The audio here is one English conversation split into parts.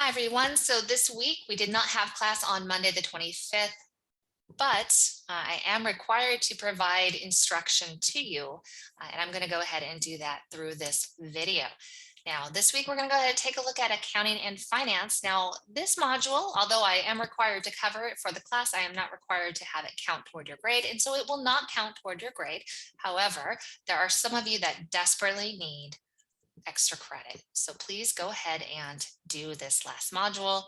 Hi, everyone. So this week we did not have class on Monday, the 25th, but I am required to provide instruction to you, and I'm going to go ahead and do that through this video. Now, this week we're going to go ahead and take a look at accounting and finance. Now, this module, although I am required to cover it for the class, I am not required to have it count toward your grade, and so it will not count toward your grade. However, there are some of you that desperately need extra credit. So please go ahead and do this last module.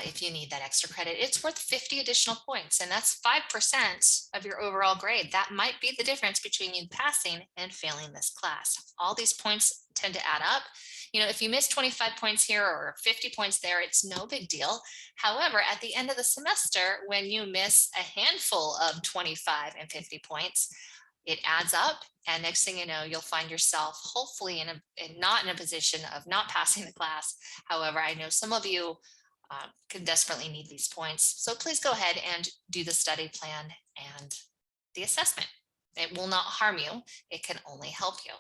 If you need that extra credit, it's worth 50 additional points, and that's 5% of your overall grade. That might be the difference between you passing and failing this class. All these points tend to add up. You know, if you miss 25 points here or 50 points there, it's no big deal. However, at the end of the semester, when you miss a handful of 25 and 50 points, it adds up, and next thing you know, you'll find yourself hopefully not in a position of not passing the class. However, I know some of you can desperately need these points, so please go ahead and do the study plan and the assessment. It will not harm you, it can only help you.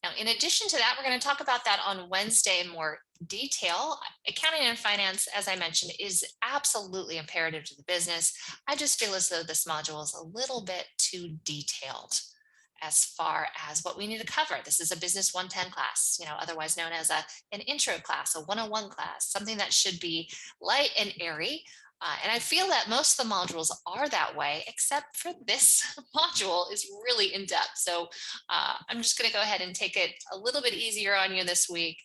Now, in addition to that, we're going to talk about that on Wednesday in more detail. Accounting and finance, as I mentioned, is absolutely imperative to the business. I just feel as though this module is a little bit too detailed as far as what we need to cover. This is a business 110 class, otherwise known as an intro class, a 101 class, something that should be light and airy. And I feel that most of the modules are that way, except for this module is really in depth. So I'm just going to go ahead and take it a little bit easier on you this week.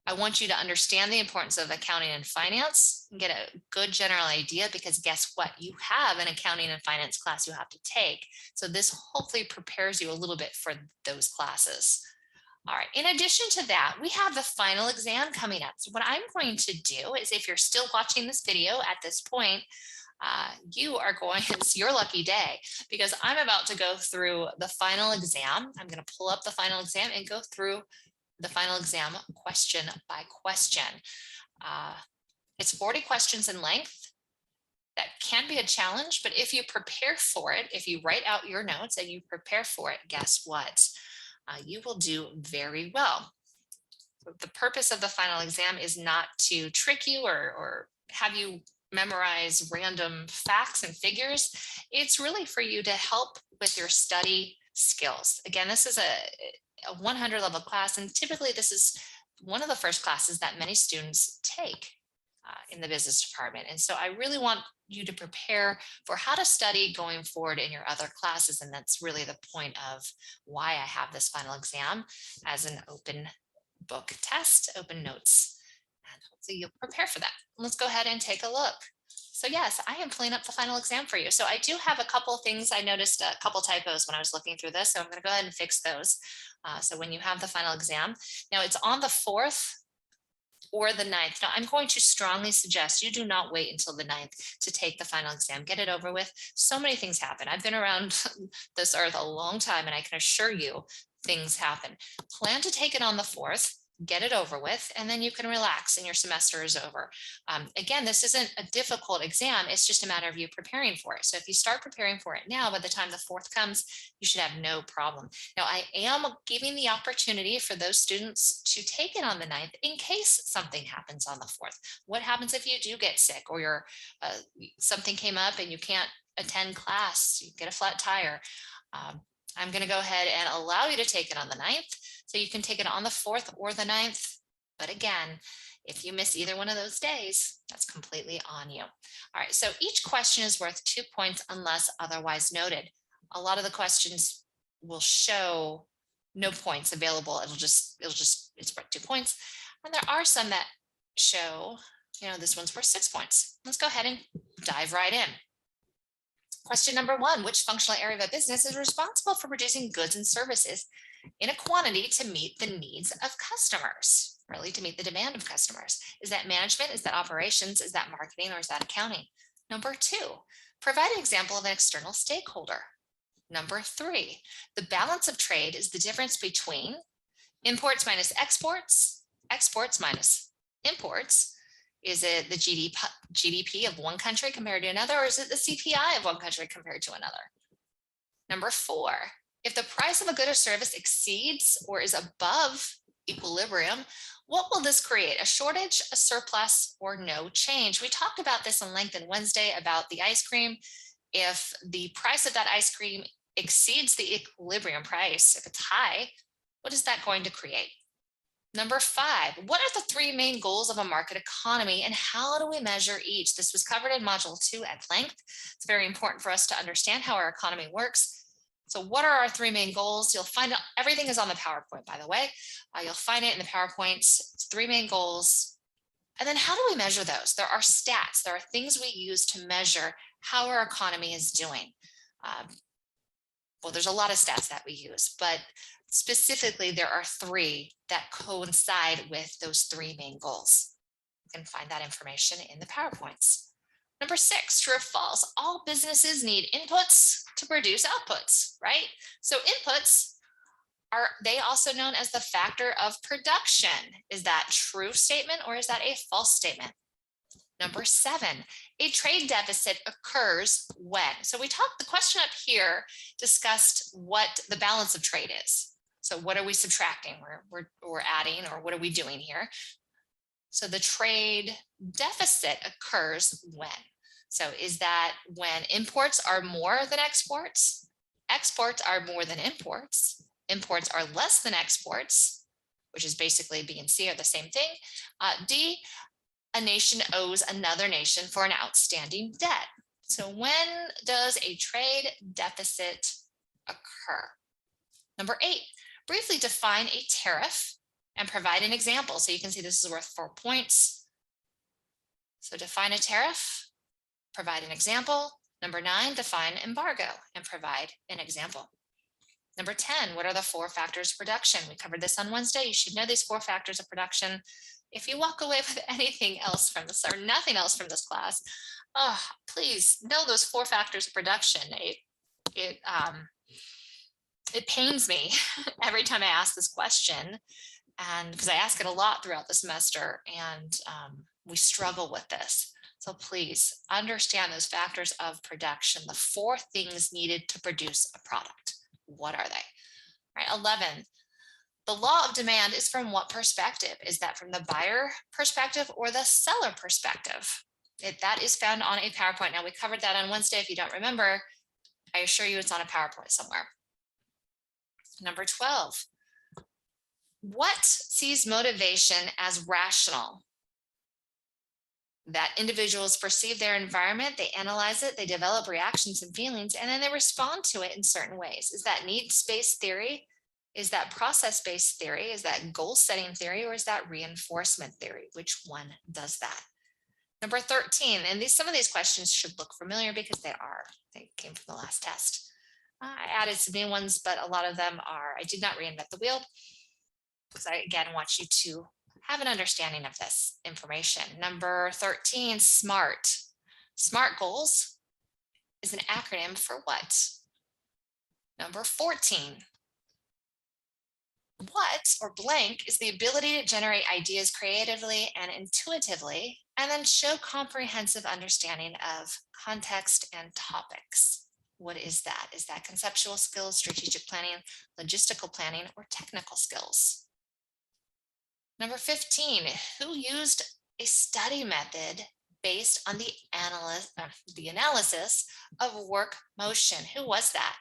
I want you to understand the importance of accounting and finance and get a good general idea, because guess what? You have an accounting and finance class you have to take. So this hopefully prepares you a little bit for those classes. All right, in addition to that, we have the final exam coming up. So what I'm going to do is, if you're still watching this video at this point, it's your lucky day, because I'm about to go through the final exam. I'm going to pull up the final exam and go through the final exam question by question. It's 40 questions in length. That can be a challenge, but if you prepare for it, if you write out your notes and you prepare for it, guess what? You will do very well. The purpose of the final exam is not to trick you or have you memorize random facts and figures. It's really for you to help with your study skills. Again, this is a 100 level class, and typically this is one of the first classes that many students take in the business department. And so I really want you to prepare for how to study going forward in your other classes. And that's really the point of why I have this final exam as an open book test, open notes, and hopefully you'll prepare for that. Let's go ahead and take a look. So yes, I am pulling up the final exam for you. So I do have a couple of things. I noticed a couple typos when I was looking through this, so I'm going to go ahead and fix those. So when you have the final exam, now it's on the 4th or the 9th. Now, I'm going to strongly suggest you do not wait until the 9th to take the final exam. Get it over with. So many things happen. I've been around this earth a long time, and I can assure you things happen. Plan to take it on the 4th. Get it over with, and then you can relax and your semester is over. Again, this isn't a difficult exam. It's just a matter of you preparing for it. So if you start preparing for it now, by the time the 4th comes, you should have no problem. Now, I am giving the opportunity for those students to take it on the 9th in case something happens on the 4th. What happens if you do get sick, or something came up and you can't attend class, you get a flat tire? I'm going to go ahead and allow you to take it on the 9th. So you can take it on the 4th or the 9th. But again, if you miss either one of those days, that's completely on you. All right, so each question is worth 2 points unless otherwise noted. A lot of the questions will show no points available. It's worth 2 points. And there are some that show, this one's worth 6 points. Let's go ahead and dive right in. Question number 1, which functional area of a business is responsible for producing goods and services in a quantity to meet the needs of customers, really to meet the demand of customers? Is that management? Is that operations? Is that marketing? Or is that accounting? Number 2, provide an example of an external stakeholder. Number 3, the balance of trade is the difference between imports minus exports, exports minus imports. Is it the GDP of one country compared to another, or is it the CPI of one country compared to another? Number 4, if the price of a good or service exceeds or is above equilibrium, What will this create? A shortage, a surplus, or no change? We talked about this on Length and Wednesday about the ice cream. If the price of that ice cream exceeds the equilibrium price, if it's high, what is that going to create? Number 5, what are the 3 main goals of a market economy and how do we measure each? This was covered in module 2 at length. It's very important for us to understand how our economy works. So what are our 3 main goals? You'll find out, everything is on the PowerPoint, by the way. You'll find it in the PowerPoints. It's 3 main goals. And then how do we measure those? There are stats. There are things we use to measure how our economy is doing. Well, there's a lot of stats that we use, but specifically there are 3 that coincide with those 3 main goals. You can find that information in the PowerPoints. Number 6, true or false? All businesses need inputs to produce outputs, right? So inputs are they also known as the factor of production? Is that true statement or is that a false statement? Number 7, a trade deficit occurs when? So we talked, the question up here discussed what the balance of trade is. So what are we subtracting? We're adding, or what are we doing here? So the trade deficit occurs when? So is that when imports are more than exports? Exports are more than imports. Imports are less than exports, which is basically B and C are the same thing. D, a nation owes another nation for an outstanding debt. So when does a trade deficit occur? Number 8, briefly define a tariff and provide an example. So you can see this is worth 4 points. So define a tariff, provide an example. Number 9, define embargo and provide an example. Number 10, what are the 4 factors of production? We covered this on Wednesday. You should know these 4 factors of production. If you walk away with anything else from this or nothing else from this class, please know those 4 factors of production. It pains me every time I ask this question, and because I ask it a lot throughout the semester, and we struggle with this. So please understand those factors of production, the 4 things needed to produce a product. What are they? All right, 11. The law of demand is from what perspective? Is that from the buyer perspective or the seller perspective? That is found on a PowerPoint. Now, we covered that on Wednesday. If you don't remember, I assure you it's on a PowerPoint somewhere. Number 12. What sees motivation as rational? That individuals perceive their environment, they analyze it, they develop reactions and feelings, and then they respond to it in certain ways. Is that needs-based theory? Is that process-based theory? Is that goal-setting theory? Or is that reinforcement theory? Which one does that? Number 13, and some of these questions should look familiar because they came from the last test. I added some new ones, but a lot of them are, I did not reinvent the wheel because I, again, want you to have an understanding of this information. Number 13, SMART. SMART goals is an acronym for what? Number 14. What or blank is the ability to generate ideas creatively and intuitively, and then show comprehensive understanding of context and topics. What is that? Is that conceptual skills, strategic planning, logistical planning, or technical skills? Number 15, who used a study method based on the analysis of work motion? Who was that?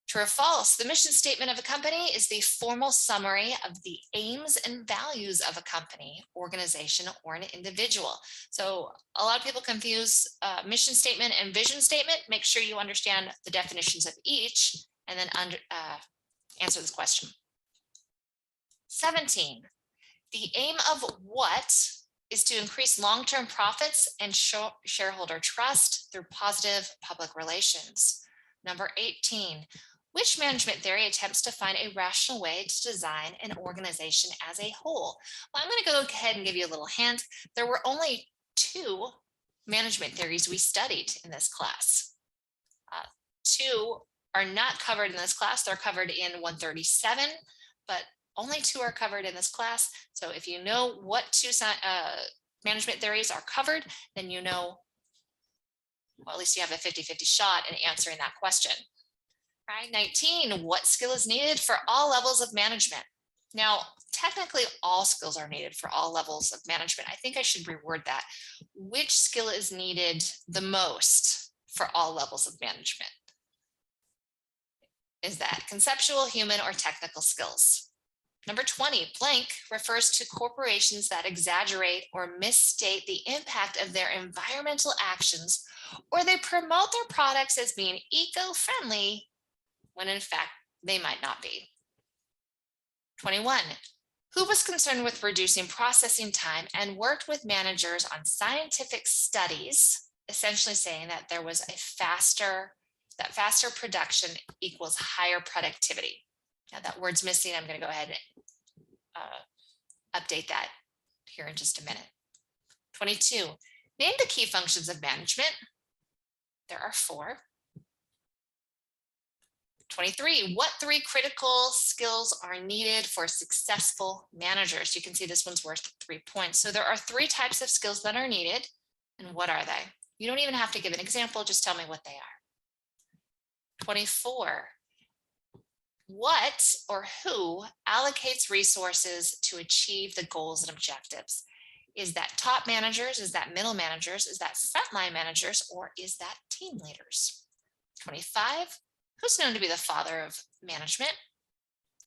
True or false? The mission statement of a company is the formal summary of the aims and values of a company, organization, or an individual. So a lot of people confuse mission statement and vision statement. Make sure you understand the definitions of each and then answer this question. 17, the aim of what is to increase long-term profits and shareholder trust through positive public relations. Number 18, which management theory attempts to find a rational way to design an organization as a whole? Well, I'm going to go ahead and give you a little hint. There were only 2 management theories we studied in this class. 2 are not covered in this class. They're covered in 137, but only 2 are covered in this class. So if you know what 2 management theories are covered, then you know, well, at least you have a 50-50 shot in answering that question. Right? 19, what skill is needed for all levels of management? Now, technically all skills are needed for all levels of management. I think I should reword that. Which skill is needed the most for all levels of management? Is that conceptual, human, or technical skills? Number 20, blank refers to corporations that exaggerate or misstate the impact of their environmental actions, or they promote their products as being eco-friendly when in fact they might not be. 21, who was concerned with reducing processing time and worked with managers on scientific studies, essentially saying that there was that faster production equals higher productivity. Now that word's missing. I'm going to go ahead and update that here in just a minute. 22, name the key functions of management. There are 4. 23, what 3 critical skills are needed for successful managers? You can see this one's worth 3 points. So there are 3 types of skills that are needed. And what are they? You don't even have to give an example, just tell me what they are. 24, what or who allocates resources to achieve the goals and objectives? Is that top managers? Is that middle managers? Is that frontline managers? Or is that team leaders? 25, who's known to be the father of management?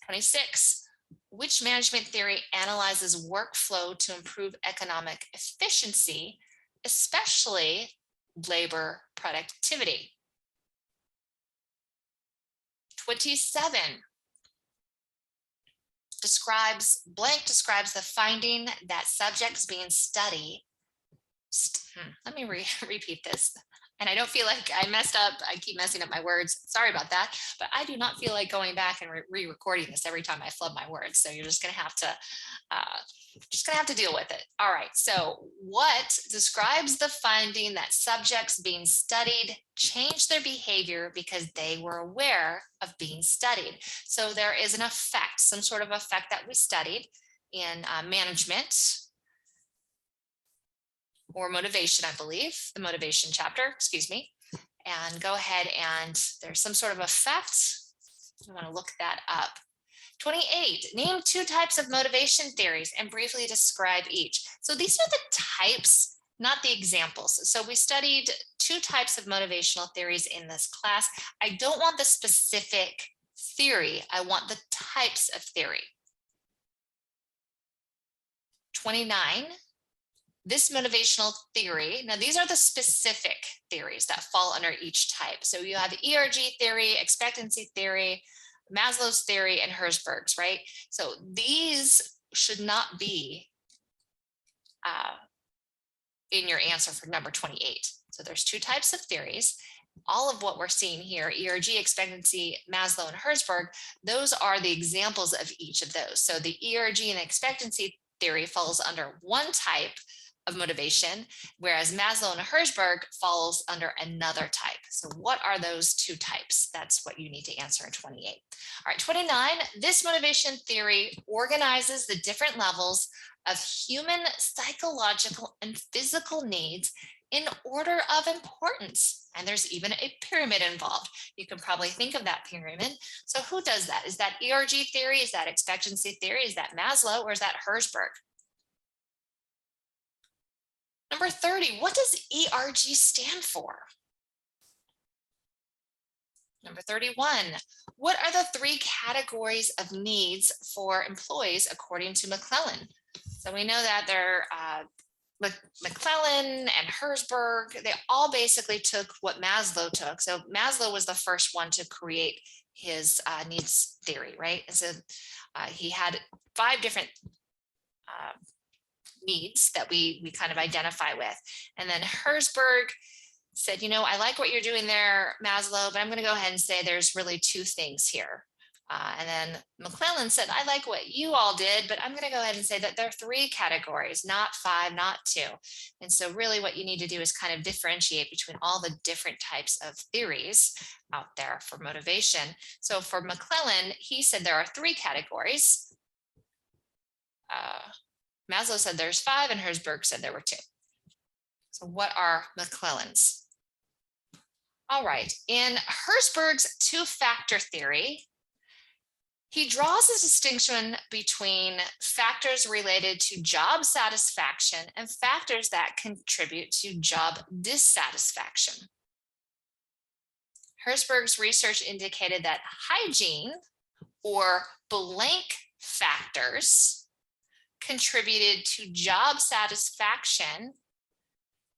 26, which management theory analyzes workflow to improve economic efficiency, especially labor productivity? 27, blank describes the finding that subjects being studied. Let me repeat this. And I don't feel like I messed up. I keep messing up my words. Sorry about that. But I do not feel like going back and re-recording this every time I flub my words. So you're just going to have to deal with it. All right. So what describes the finding that subjects being studied changed their behavior because they were aware of being studied? So there is an effect, some sort of effect that we studied in management or motivation, I believe, the motivation chapter, excuse me. And go ahead and there's some sort of effect. I want to look that up. 28, name 2 types of motivation theories and briefly describe each. So these are the types, not the examples. So we studied 2 types of motivational theories in this class. I don't want the specific theory. I want the types of theory. 29, this motivational theory, now these are the specific theories that fall under each type. So you have ERG theory, expectancy theory, Maslow's theory, and Herzberg's, right? So these should not be in your answer for number 28. So there's 2 types of theories. All of what we're seeing here, ERG, expectancy, Maslow, and Herzberg, those are the examples of each of those. So the ERG and expectancy theory falls under one type of motivation, whereas Maslow and Herzberg falls under another type. So what are those 2 types? That's what you need to answer in 28. All right, 29, this motivation theory organizes the different levels of human psychological and physical needs in order of importance. And there's even a pyramid involved. You can probably think of that pyramid. So who does that? Is that ERG theory? Is that expectancy theory? Is that Maslow, or is that Herzberg? Number 30, what does ERG stand for? Number 31, what are the 3 categories of needs for employees according to McClellan? So we know that they're McClellan and Herzberg, they all basically took what Maslow took. So Maslow was the first one to create his needs theory, right? And so he had 5 different needs that we kind of identify with. And then Herzberg said, you know, I like what you're doing there, Maslow, but I'm going to go ahead and say there's really 2 things here. And then McClellan said, I like what you all did, but I'm going to go ahead and say that there are 3 categories, not 5, not 2. And so really what you need to do is kind of differentiate between all the different types of theories out there for motivation. So for McClellan, he said there are 3 categories. Maslow said there's 5 and Herzberg said there were 2. So what are McClellan's? All right, in Herzberg's 2-factor theory, He draws a distinction between factors related to job satisfaction and factors that contribute to job dissatisfaction. Herzberg's research indicated that hygiene or blank factors contributed to job satisfaction,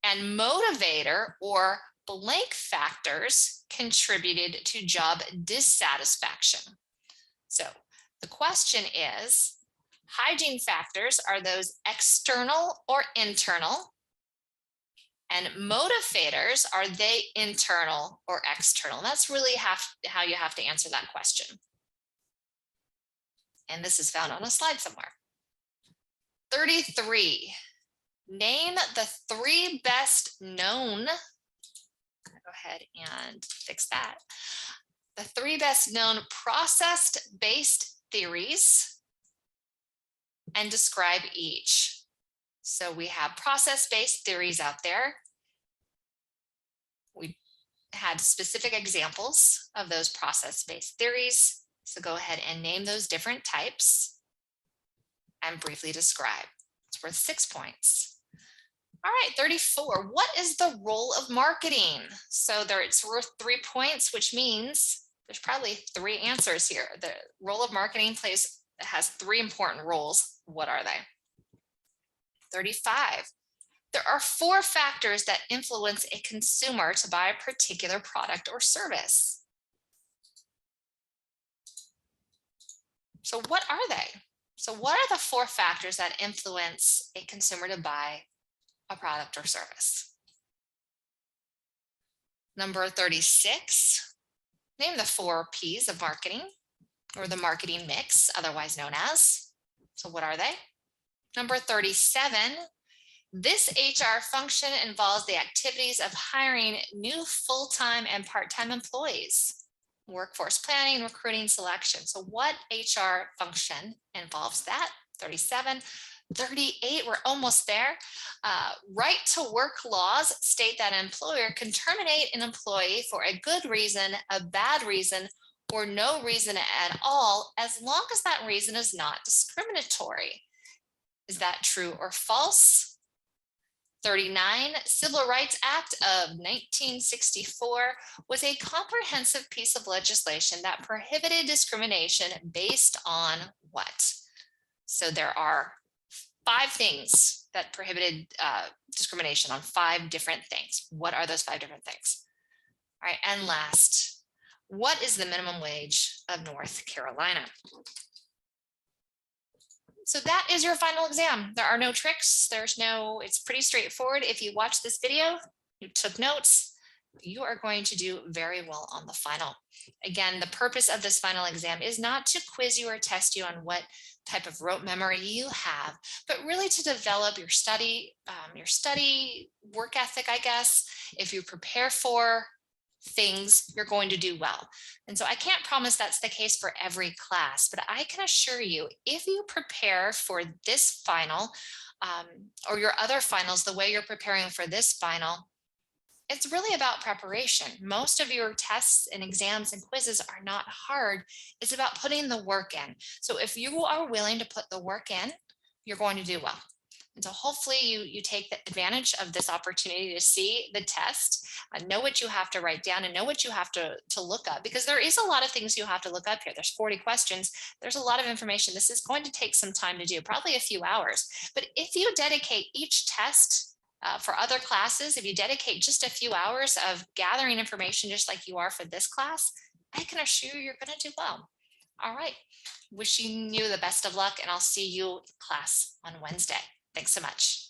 and motivator or blank factors contributed to job dissatisfaction. So the question is, hygiene factors, are those external or internal? And motivators, are they internal or external? That's really how you have to answer that question. And this is found on a slide somewhere. 33. Name the 3 best known. Go ahead and fix that. The 3 best known process-based theories and describe each. So we have process-based theories out there. We had specific examples of those process-based theories. So go ahead and name those different types and briefly describe. It's worth 6 points. All right, 34. What is the role of marketing? So it's worth 3 points, which means there's probably 3 answers here. The role of marketing has 3 important roles. What are they? 35. There are 4 factors that influence a consumer to buy a particular product or service. So what are they? So what are the 4 factors that influence a consumer to buy a product or service? Number 36, name the 4 P's of marketing, or the marketing mix, otherwise known as. So what are they? Number 37, this HR function involves the activities of hiring new full-time and part-time employees, workforce planning, recruiting, selection. So what HR function involves that? 37. 38, we're almost there. Right to work laws state that an employer can terminate an employee for a good reason, a bad reason, or no reason at all, as long as that reason is not discriminatory. Is that true or false? 39, Civil Rights Act of 1964 was a comprehensive piece of legislation that prohibited discrimination based on what? So there are 5 things that prohibited discrimination on 5 different things. What are those 5 different things? All right, and last, what is the minimum wage of North Carolina? So that is your final exam. There are no tricks. It's pretty straightforward. If you watch this video, you took notes, you are going to do very well on the final. Again, the purpose of this final exam is not to quiz you or test you on what type of rote memory you have, but really to develop your study work ethic, I guess. If you prepare for things, you're going to do well. And so I can't promise that's the case for every class, but I can assure you, if you prepare for this final or your other finals the way you're preparing for this final, it's really about preparation. Most of your tests and exams and quizzes are not hard. It's about putting the work in. So if you are willing to put the work in, you're going to do well. And so hopefully you take the advantage of this opportunity to see the test, know what you have to write down and know what you have to look up, because there is a lot of things you have to look up here. There's 40 questions. There's a lot of information. This is going to take some time to do, probably a few hours. But if you dedicate each test for other classes, if you dedicate just a few hours of gathering information, just like you are for this class, I can assure you you're going to do well. All right. Wishing you the best of luck, and I'll see you in class on Wednesday. Thanks so much.